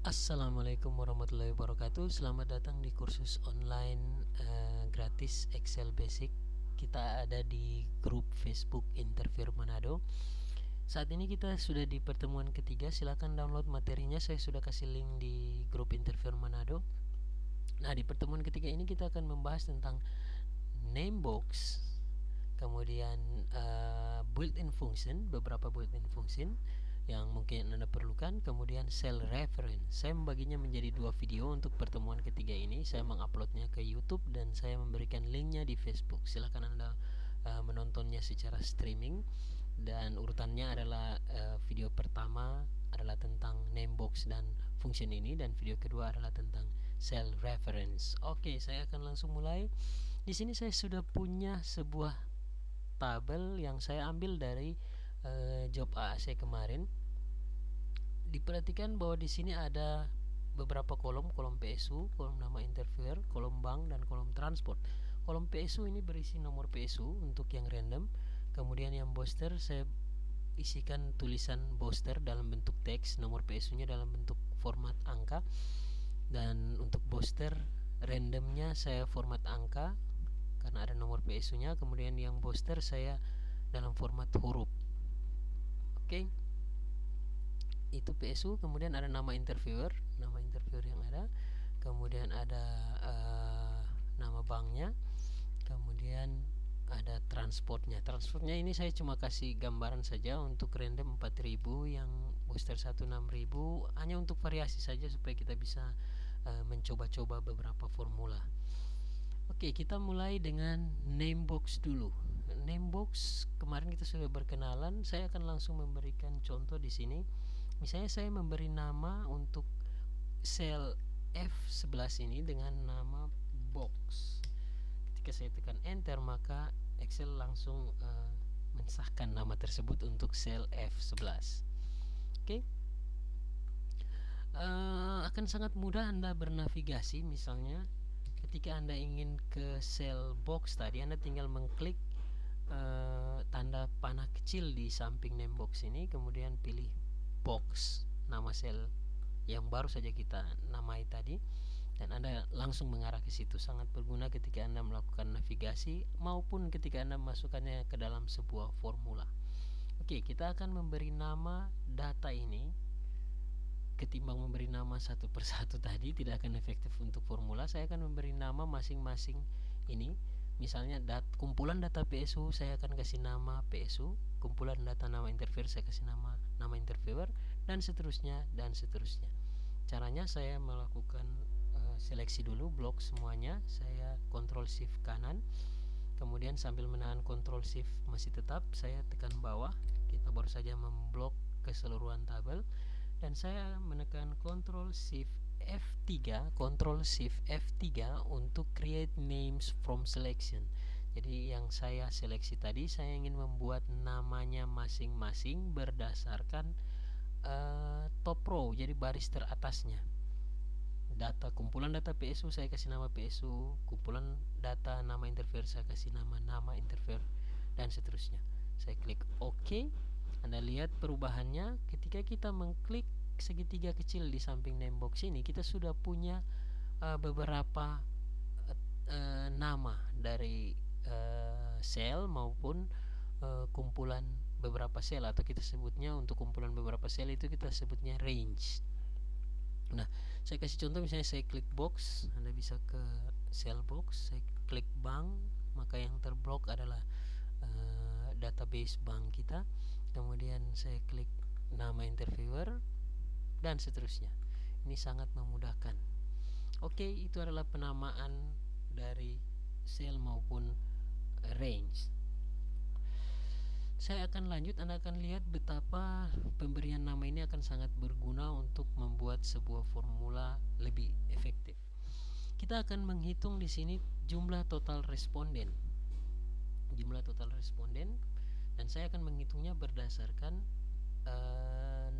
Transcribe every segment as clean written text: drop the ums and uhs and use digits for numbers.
Assalamualaikum warahmatullahi wabarakatuh. Selamat datang di kursus online gratis Excel Basic. Kita ada di grup Facebook Interview Manado. Saat ini kita sudah di pertemuan ketiga. Silakan download materinya. Saya sudah kasih link di grup Interview Manado. Nah, di pertemuan ketiga ini kita akan membahas tentang name box, kemudian built-in function, beberapa built-in function yang mungkin Anda perlukan, kemudian cell reference. Saya membaginya menjadi dua video untuk pertemuan ketiga ini. Saya menguploadnya ke YouTube dan saya memberikan linknya di Facebook. Silahkan Anda menontonnya secara streaming. Dan urutannya adalah video pertama adalah tentang name box dan function ini, dan video kedua adalah tentang cell reference. Oke, saya akan langsung mulai. Di sini saya sudah punya sebuah tabel yang saya ambil dari job AAC kemarin. Diperhatikan bahwa di sini ada beberapa kolom PSU, kolom nama interviewer, kolom bank, dan kolom transport. Kolom PSU ini berisi nomor PSU untuk yang random. Kemudian yang booster saya isikan tulisan booster dalam bentuk teks, nomor PSU-nya dalam bentuk format angka. Dan untuk booster randomnya saya format angka karena ada nomor PSU-nya. Kemudian yang booster saya dalam format huruf. Oke. Itu PSU. Kemudian ada nama interviewer yang ada. Kemudian ada nama banknya. Kemudian ada transportnya. Transportnya ini saya cuma kasih gambaran saja. Untuk random 4000, yang booster 1 6000, hanya untuk variasi saja supaya kita bisa mencoba-coba beberapa formula. Oke, kita mulai dengan name box dulu. Name box kemarin kita sudah berkenalan. Saya akan langsung memberikan contoh di sini. Misalnya saya memberi nama untuk sel F11 ini dengan nama box. Ketika saya tekan enter, maka Excel langsung mensahkan nama tersebut untuk sel F11. Oke. Akan sangat mudah Anda bernavigasi. Misalnya ketika Anda ingin ke sel box tadi, Anda tinggal mengklik tanda panah kecil di samping name box ini, kemudian pilih box, nama sel yang baru saja kita namai tadi, dan Anda langsung mengarah ke situ. Sangat berguna ketika Anda melakukan navigasi maupun ketika Anda memasukkannya ke dalam sebuah formula. Oke, kita akan memberi nama data ini. Ketimbang memberi nama satu persatu tadi tidak akan efektif untuk formula, saya akan memberi nama masing-masing ini. Misalnya kumpulan data PSU saya akan kasih nama PSU, kumpulan data nama interviewer saya kasih nama interviewer, dan seterusnya dan seterusnya. Caranya saya melakukan seleksi dulu blok semuanya. Saya Ctrl Shift kanan, kemudian sambil menahan Ctrl Shift masih tetap saya tekan bawah. Kita baru saja memblok keseluruhan tabel, dan saya menekan Ctrl Shift F3 untuk create names from selection. Jadi yang saya seleksi tadi, saya ingin membuat namanya masing-masing berdasarkan top row, jadi baris teratasnya. Kumpulan data PSU saya kasih nama PSU, kumpulan data nama interviewer saya kasih nama interviewer, dan seterusnya. Saya klik OK. Anda lihat perubahannya ketika kita mengklik segitiga kecil di samping name box ini. Kita sudah punya beberapa nama dari sel maupun kumpulan beberapa sel, atau kita sebutnya untuk kumpulan beberapa sel itu kita sebutnya range. Nah, saya kasih contoh. Misalnya saya klik box, Anda bisa ke cell box. Saya klik bank, maka yang terblok adalah database bank kita. Kemudian saya klik nama interviewer, dan seterusnya. Ini sangat memudahkan. Oke, itu adalah penamaan dari cell maupun range. Saya akan lanjut. Anda akan lihat betapa pemberian nama ini akan sangat berguna untuk membuat sebuah formula lebih efektif. Kita akan menghitung di sini jumlah total responden. Dan saya akan menghitungnya berdasarkan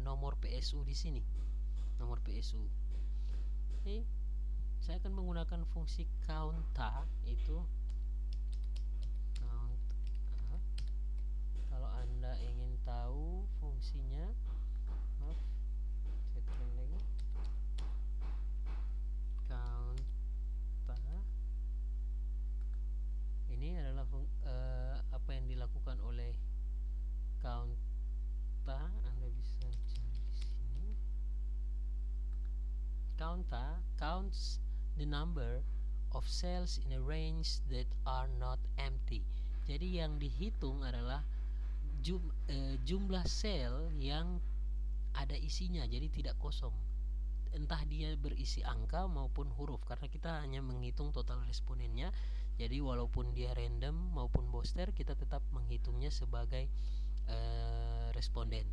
nomor PSU di sini. Nomor PSU. Oke. Saya akan menggunakan fungsi counta, itu kalau Anda ingin tahu fungsinya, saya tulis lagi. counta counts the number of cells in a range that are not empty. Jadi yang dihitung adalah jumlah sel yang ada isinya, jadi tidak kosong, entah dia berisi angka maupun huruf, karena kita hanya menghitung total respondennya. Jadi walaupun dia random maupun booster, kita tetap menghitungnya sebagai responden.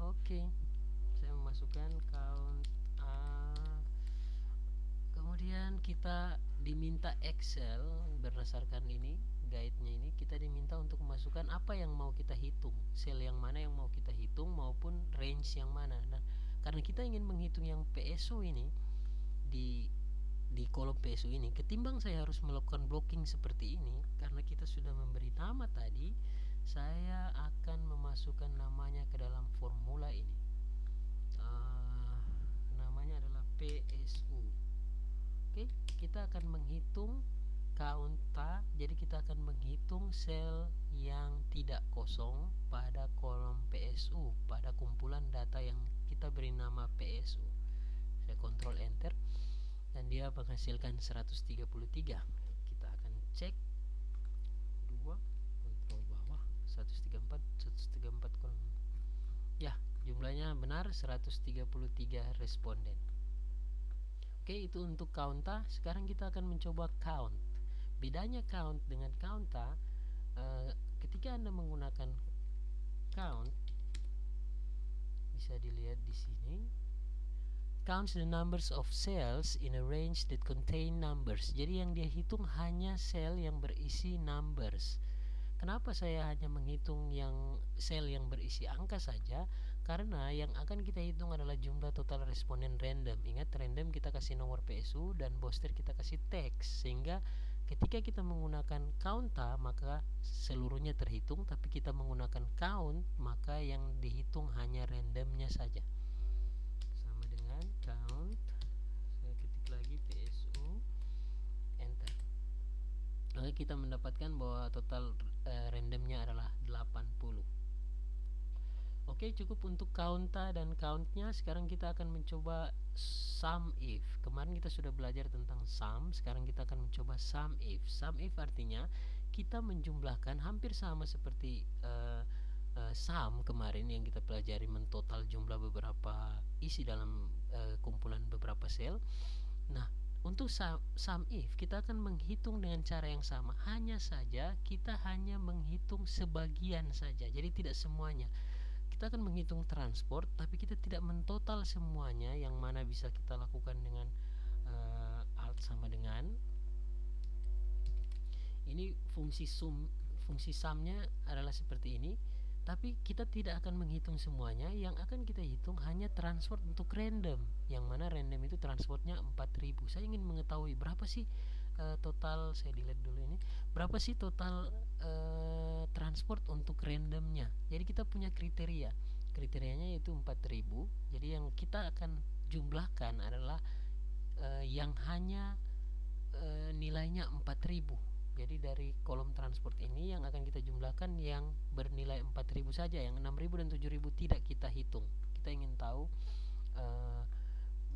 Oke, saya memasukkan count A. Kemudian kita diminta Excel berdasarkan ini guide-nya ini, kita diminta untuk memasukkan apa yang mau kita hitung, sel yang mana yang mau kita hitung maupun range yang mana. Nah, karena kita ingin menghitung yang PSU ini di kolom PSU ini, ketimbang saya harus melakukan blocking seperti ini, karena kita sudah memberi nama tadi, saya akan memasukkan namanya ke dalam formula ini. Namanya adalah PSU. Oke, kita akan menghitung counta, jadi kita akan menghitung sel yang tidak kosong pada kolom PSU, pada kumpulan data yang kita beri nama PSU. Saya kontrol enter dan dia menghasilkan 133. Kita akan cek 2, kontrol bawah, 134 kurang. Ya, jumlahnya benar, 133 responden. Oke, itu untuk counta. Sekarang kita akan mencoba count. Bedanya count dengan counta, ketika Anda menggunakan count, bisa dilihat di sini, counts the numbers of cells in a range that contain numbers. Jadi yang dia hitung hanya sel yang berisi numbers. Kenapa saya hanya menghitung yang sel yang berisi angka saja? Karena yang akan kita hitung adalah jumlah total responden random. Ingat, random kita kasih nomor PSU dan booster kita kasih teks, sehingga ketika kita menggunakan counta maka seluruhnya terhitung, tapi kita menggunakan count maka yang dihitung hanya randomnya saja. Sama dengan count, saya ketik lagi PSU, enter. Lalu kita mendapatkan bahwa total randomnya adalah 80. Oke, cukup untuk counta dan countnya. Sekarang kita akan mencoba sum if. Kemarin kita sudah belajar tentang sum, sekarang kita akan mencoba sum if. Sum if artinya kita menjumlahkan, hampir sama seperti sum kemarin yang kita pelajari, mentotal jumlah beberapa isi dalam kumpulan beberapa sel. Nah, untuk sum if kita akan menghitung dengan cara yang sama, hanya saja kita hanya menghitung sebagian saja, jadi tidak semuanya. Kita akan menghitung transport, tapi kita tidak mentotal semuanya, yang mana bisa kita lakukan dengan alt sama dengan ini. Fungsi sumnya adalah seperti ini, tapi kita tidak akan menghitung semuanya. Yang akan kita hitung hanya transport untuk random, yang mana random itu transportnya 4000. Saya ingin mengetahui berapa sih total, saya delete dulu ini, berapa sih total transport untuk randomnya. Jadi kita punya kriterianya yaitu 4000. Jadi yang kita akan jumlahkan adalah yang hanya nilainya 4000. Jadi dari kolom transport ini yang akan kita jumlahkan yang bernilai 4000 saja, yang 6000 dan 7000 tidak kita hitung. Kita ingin tahu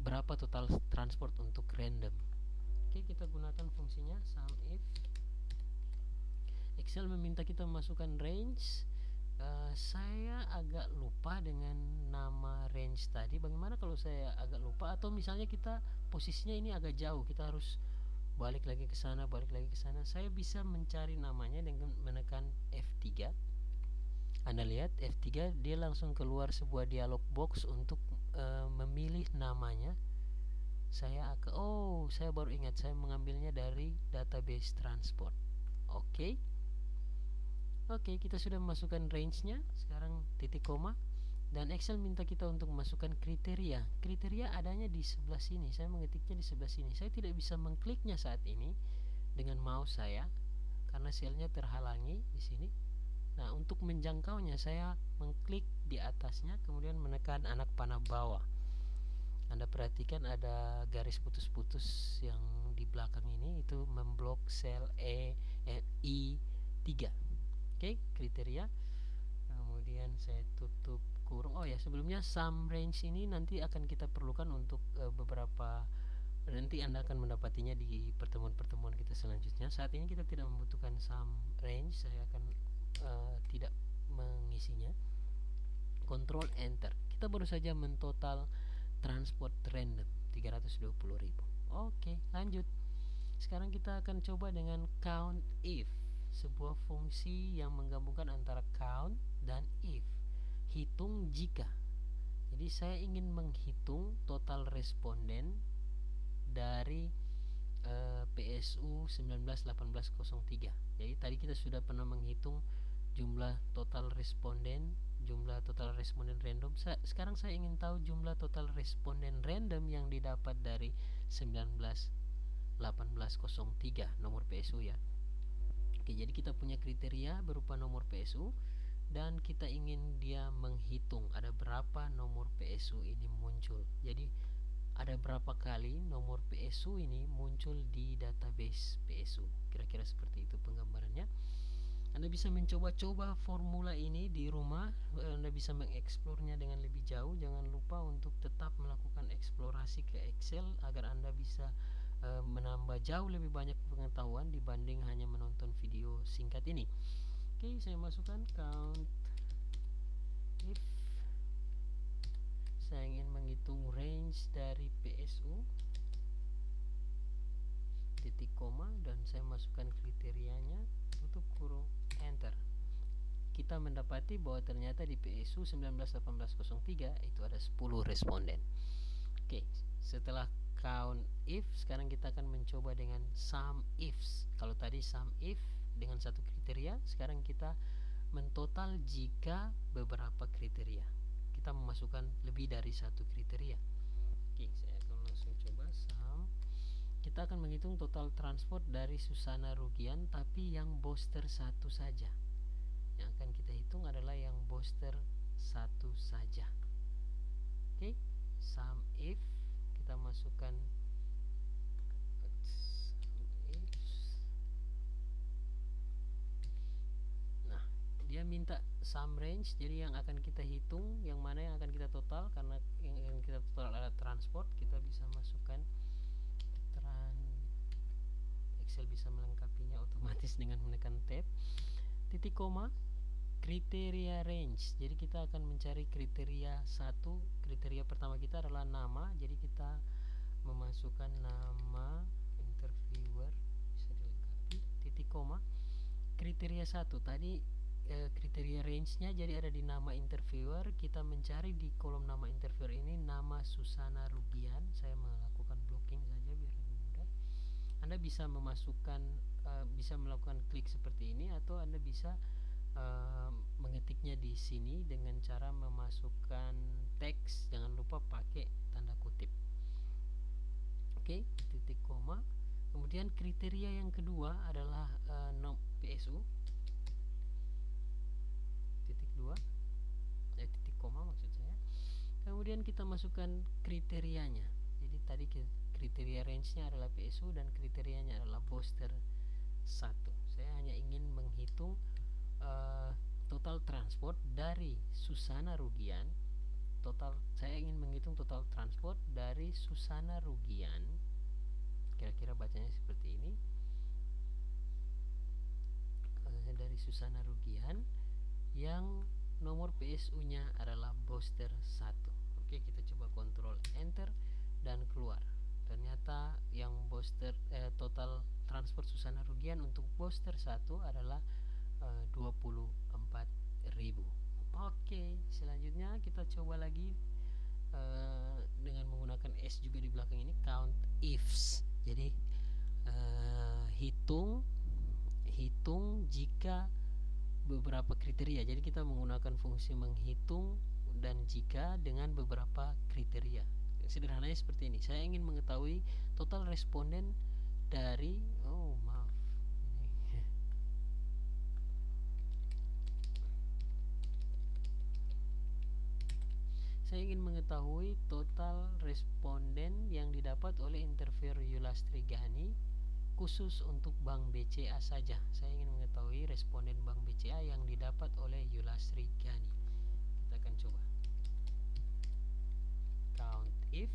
berapa total transport untuk random. Oke, kita gunakan fungsinya sum if. Excel meminta kita memasukkan range. Saya agak lupa dengan nama range tadi. Bagaimana kalau saya agak lupa, atau misalnya kita posisinya ini agak jauh, kita harus balik lagi ke sana, balik lagi ke sana. Saya bisa mencari namanya dengan menekan F3. Anda lihat F3, dia langsung keluar sebuah dialog box untuk memilih namanya. Saya baru ingat, saya mengambilnya dari database transport. Oke, kita sudah memasukkan range-nya. Sekarang titik koma, dan Excel minta kita untuk memasukkan kriteria. Kriteria adanya di sebelah sini. Saya mengetiknya di sebelah sini. Saya tidak bisa mengkliknya saat ini dengan mouse saya karena selnya terhalangi di sini. Nah, untuk menjangkaunya saya mengklik di atasnya, kemudian menekan anak panah bawah. Anda perhatikan ada garis putus-putus yang di belakang ini, itu memblok sel I3. Oke, kriteria. Kemudian saya tutup kurung. Oh ya, sebelumnya sum range ini nanti akan kita perlukan untuk beberapa, nanti Anda akan mendapatinya di pertemuan-pertemuan kita selanjutnya. Saat ini kita tidak membutuhkan sum range, saya akan tidak mengisinya. Control enter. Kita baru saja mentotal transport random 320.000. Oke, lanjut. Sekarang kita akan coba dengan count if, sebuah fungsi yang menggabungkan antara count dan if. Hitung jika. Jadi saya ingin menghitung total responden dari PSU 191803. Jadi tadi kita sudah pernah menghitung jumlah total responden, jumlah total responden random. Sekarang saya ingin tahu jumlah total responden random yang didapat dari 191803 nomor PSU ya. Oke, jadi kita punya kriteria berupa nomor PSU dan kita ingin dia menghitung ada berapa nomor PSU ini muncul. Jadi ada berapa kali nomor PSU ini muncul di database PSU. Kira-kira seperti itu penggambarannya. Anda bisa mencoba-coba formula ini di rumah. Anda bisa mengeksplornya dengan lebih jauh. Jangan lupa untuk tetap melakukan eksplorasi ke Excel agar Anda bisa menambah jauh lebih banyak pengetahuan dibanding hanya menonton video singkat ini. Oke, saya masukkan count if. Saya ingin menghitung range dari PSU, titik koma, dan saya masukkan kriterianya, tutup kurung, enter. Kita mendapati bahwa ternyata di PSU 191803 itu ada 10 responden. Oke, setelah count if, sekarang kita akan mencoba dengan sum ifs. Kalau tadi sum if dengan satu kriteria, sekarang kita mentotal jika beberapa kriteria. Kita memasukkan lebih dari satu kriteria. Oke, saya akan langsung coba sum. Kita akan menghitung total transport dari Susana Rugian, tapi yang booster satu saja. Yang akan kita hitung adalah yang booster satu saja. Oke, sum if, kita masukkan dia minta sum range, jadi yang akan kita hitung, yang mana yang akan kita total, karena yang kita total adalah transport. Kita bisa masukkan Excel bisa melengkapinya otomatis dengan menekan tab, titik koma, kriteria range. Jadi kita akan mencari kriteria satu. Kriteria pertama kita adalah nama, jadi kita memasukkan nama interviewer, bisa dilengkapi, titik koma, kriteria satu. Tadi kriteria range-nya jadi ada di nama interviewer. Kita mencari di kolom nama interviewer ini nama Susana Rugian. Saya melakukan blocking saja biar lebih mudah. Anda bisa memasukkan, bisa melakukan klik seperti ini, atau Anda bisa mengetiknya di sini dengan cara memasukkan teks. Jangan lupa pakai tanda kutip. Oke, titik koma. Kemudian kriteria yang kedua adalah PSU, titik 2, titik koma maksud saya. Kemudian kita masukkan kriterianya. Jadi tadi kriteria range-nya adalah PSU dan kriterianya adalah booster 1. Saya hanya ingin menghitung total transport dari Susana Rugian. Saya ingin menghitung total transport dari Susana Rugian. Kira-kira bacanya seperti ini. Dari Susana Rugian yang nomor PSU-nya adalah booster 1. Oke, kita coba kontrol enter dan keluar. Ternyata yang booster total transport Susana Rugian untuk booster 1 adalah 24.000. Oke, selanjutnya kita coba lagi dengan menggunakan S juga di belakang ini, count ifs. Jadi hitung jika beberapa kriteria. Jadi kita menggunakan fungsi menghitung dan jika dengan beberapa kriteria. Sederhananya seperti ini. Saya ingin mengetahui total responden dari saya ingin mengetahui total responden yang didapat oleh interviewer Yulastri Gani khusus untuk Bank BCA saja. Saya ingin mengetahui responden Bank BCA yang didapat oleh Yulastri Gani. Kita akan coba. if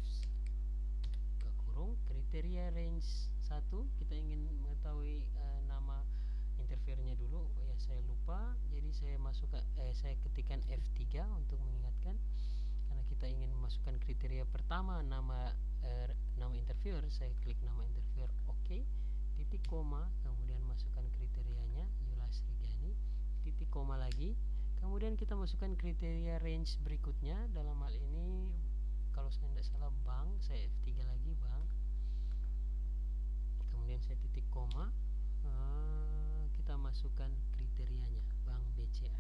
buka kurung kriteria range 1, kita ingin mengetahui nama interviewernya dulu. Oh ya, saya lupa, jadi saya ketikkan F3 untuk mengingatkan, karena kita ingin memasukkan kriteria pertama nama interviewer. Saya klik nama interviewer, oke, titik koma, kemudian masukkan kriterianya Yulas Regani, titik koma lagi, kemudian kita masukkan kriteria range berikutnya. Dalam hal ini kalau saya tidak salah bank, saya F3 lagi, bank, kemudian saya titik koma, kita masukkan kriterianya Bank BCA,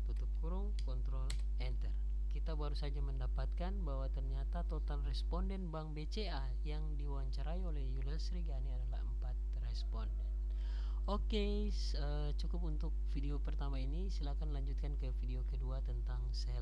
tutup kurung, kontrol enter. Kita baru saja mendapatkan bahwa ternyata total responden Bank BCA yang diwawancarai oleh Yulas Regani adalah 4 responden. Oke, cukup untuk video pertama ini. Silakan lanjutkan ke video kedua tentang sel